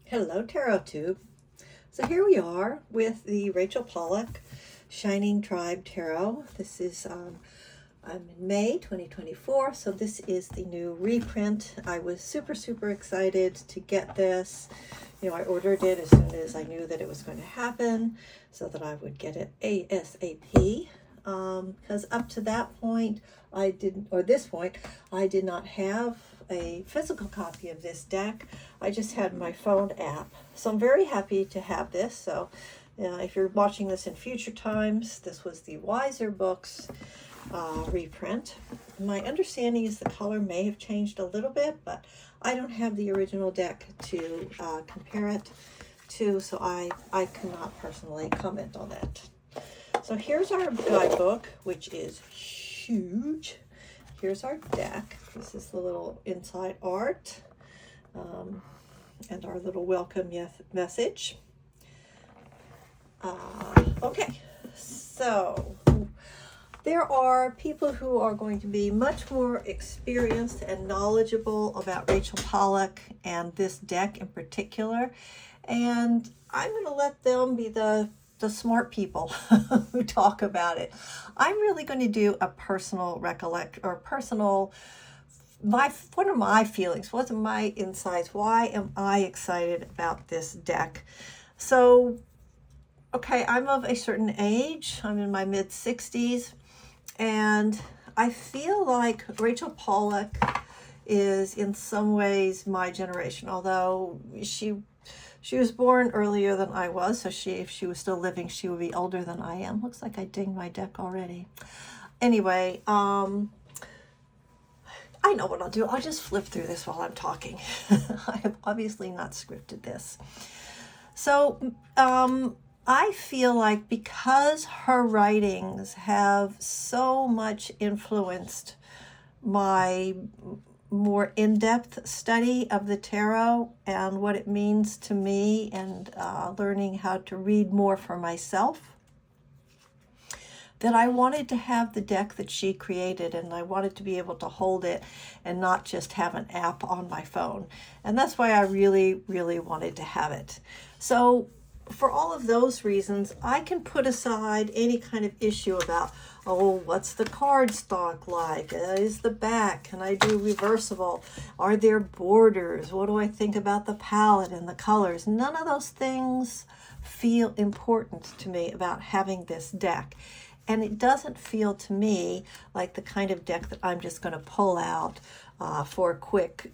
Hello, Tarot Tube. So here we are with the Rachel Pollack Shining Tribe Tarot. This is I'm in May 2024, so this is the new reprint. I was super excited to get this. I ordered it as soon as I knew that it was going to happen so that I would get it ASAP. Because up to that point, I did not have a physical copy of this deck. I just had my phone app. So I'm very happy to have this. So if you're watching this in future times, this was the Wiser Books reprint. My understanding is the color may have changed a little bit, but I don't have the original deck to compare it to, so I cannot personally comment on that. So here's our guidebook, which is huge. Here's our deck. This is the little inside art and our little welcome message. Okay, so there are people who are going to be much more experienced and knowledgeable about Rachel Pollack and this deck in particular, and I'm going to let them be the smart people who talk about it. I'm really going to do a personal what are my feelings? What are my insights? Why am I excited about this deck? So, okay, I'm of a certain age. I'm in my mid-60s, and I feel like Rachel Pollack is in some ways my generation, although she was born earlier than I was, so if she was still living, she would be older than I am. Looks like I dinged my deck already. Anyway, I know what I'll do. I'll just flip through this while I'm talking. I have obviously not scripted this. So, I feel like because her writings have so much influenced my more in-depth study of the tarot and what it means to me, and learning how to read more for myself, that I wanted to have the deck that she created, and I wanted to be able to hold it and not just have an app on my phone. And that's why I really wanted to have it. So for all of those reasons, I can put aside any kind of issue about, what's the cardstock like? Is the back? Can I do reversible? Are there borders? What do I think about the palette and the colors? None of those things feel important to me about having this deck. And it doesn't feel to me like the kind of deck that I'm just going to pull out for a quick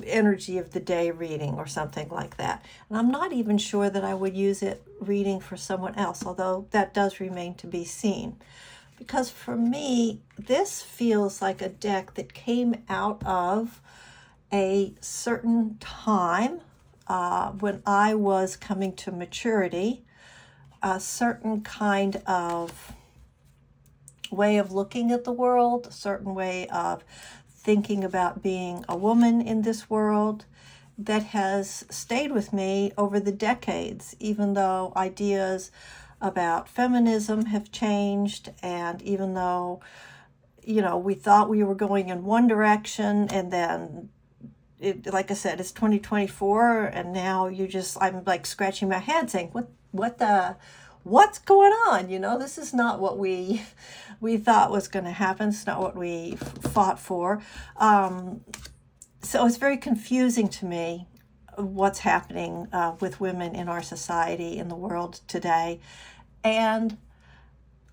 energy of the day reading or something like that. And I'm not even sure that I would use it reading for someone else, although that does remain to be seen. Because for me, this feels like a deck that came out of a certain time when I was coming to maturity, a certain kind of way of looking at the world, a certain way of thinking about being a woman in this world that has stayed with me over the decades, even though ideas about feminism have changed, and even though, we thought we were going in one direction, and then like I said, it's 2024, and now I'm like scratching my head saying, what's going on? This is not what we thought was going to happen. It's not what we fought for. So it's very confusing to me what's happening with women in our society, in the world today. And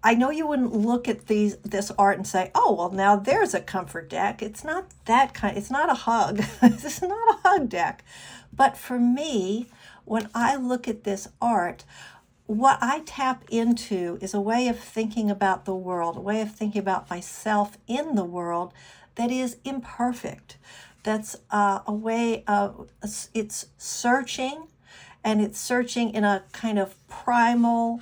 I know you wouldn't look at this art and say, oh, well, now there's a comfort deck. It's not that kind. It's not a hug. This is not a hug deck. But for me, when I look at this art, what I tap into is a way of thinking about the world, a way of thinking about myself in the world that is imperfect. That's a way of, it's searching, and it's searching in a kind of primal,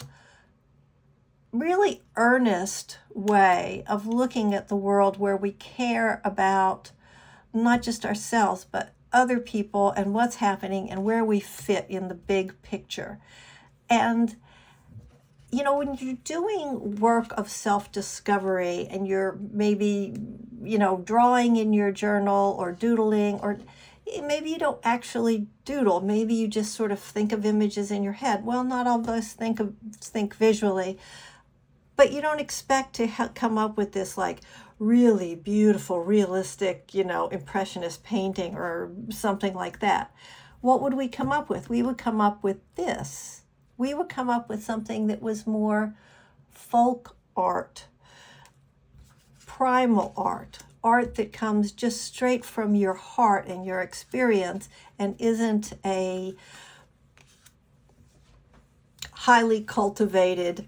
really earnest way of looking at the world, where we care about not just ourselves, but other people and what's happening and where we fit in the big picture. And, when you're doing work of self-discovery and you're maybe, drawing in your journal or doodling, or, maybe you don't actually doodle. Maybe you just sort of think of images in your head. Well, not all of us think visually, but you don't expect to come up with this like really beautiful, realistic, impressionist painting or something like that. What would we come up with? We would come up with this. We would come up with something that was more folk art, primal art that comes just straight from your heart and your experience and isn't a highly cultivated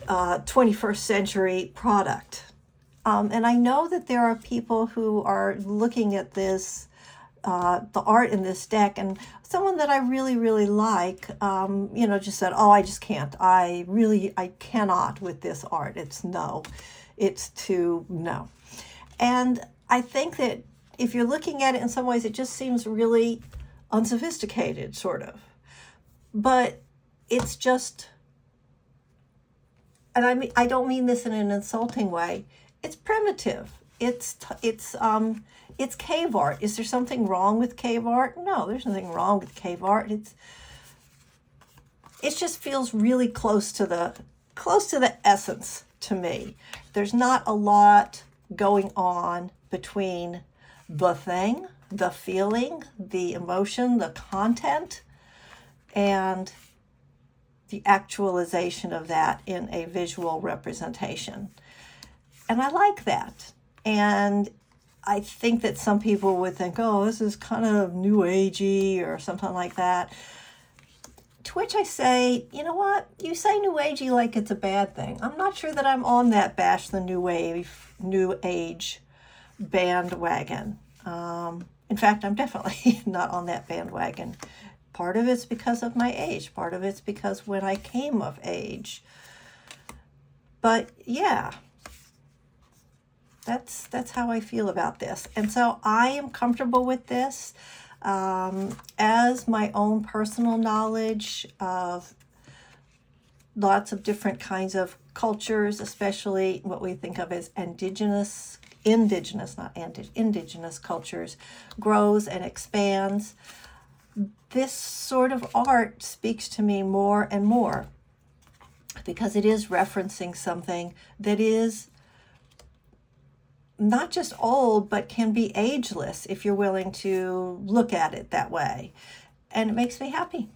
21st century product. And I know that there are people who are looking at this, the art in this deck, and someone that I really, really like, just said, oh, I just can't. I cannot with this art. It's too no. And I think that if you're looking at it in some ways, it just seems really unsophisticated, sort of. But it's just, and I don't mean this in an insulting way. It's primitive. It's cave art. Is there something wrong with cave art? No, there's nothing wrong with cave art. It just feels really close to the essence to me. There's not a lot going on between the thing, the feeling, the emotion, the content, and the actualization of that in a visual representation. And I like that. And I think that some people would think, oh, this is kind of new agey or something like that. To which I say, you know what? You say new agey like it's a bad thing. I'm not sure that I'm on that bash the new age bandwagon. In fact, I'm definitely not on that bandwagon. Part of it's because of my age. Part of it's because when I came of age. But yeah, that's how I feel about this. And so I am comfortable with this. As my own personal knowledge of lots of different kinds of cultures, especially what we think of as indigenous cultures, grows and expands, this sort of art speaks to me more and more because it is referencing something that is not just old, but can be ageless if you're willing to look at it that way. And it makes me happy.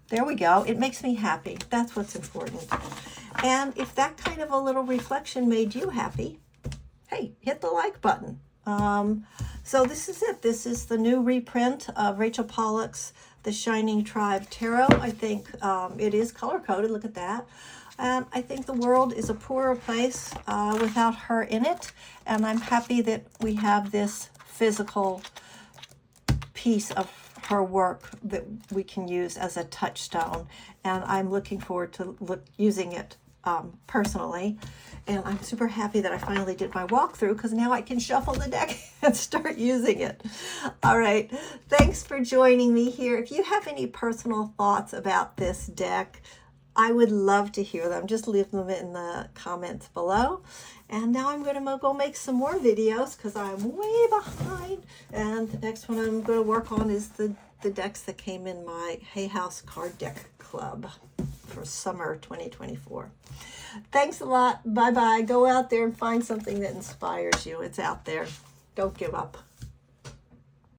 There we go. It makes me happy. That's what's important. And if that kind of a little reflection made you happy, hey, hit the like button. So this is it. This is the new reprint of Rachel Pollack's The Shining Tribe Tarot. I think it is color-coded. Look at that. And I think the world is a poorer place without her in it. And I'm happy that we have this physical piece of her work that we can use as a touchstone. And I'm looking forward to using it personally. And I'm super happy that I finally did my walkthrough because now I can shuffle the deck and start using it. All right. Thanks for joining me here. If you have any personal thoughts about this deck, I would love to hear them. Just leave them in the comments below. And now I'm going to go make some more videos because I'm way behind. And the next one I'm going to work on is the decks that came in my Hay House Card Deck Club for summer 2024. Thanks a lot. Bye-bye. Go out there and find something that inspires you. It's out there. Don't give up.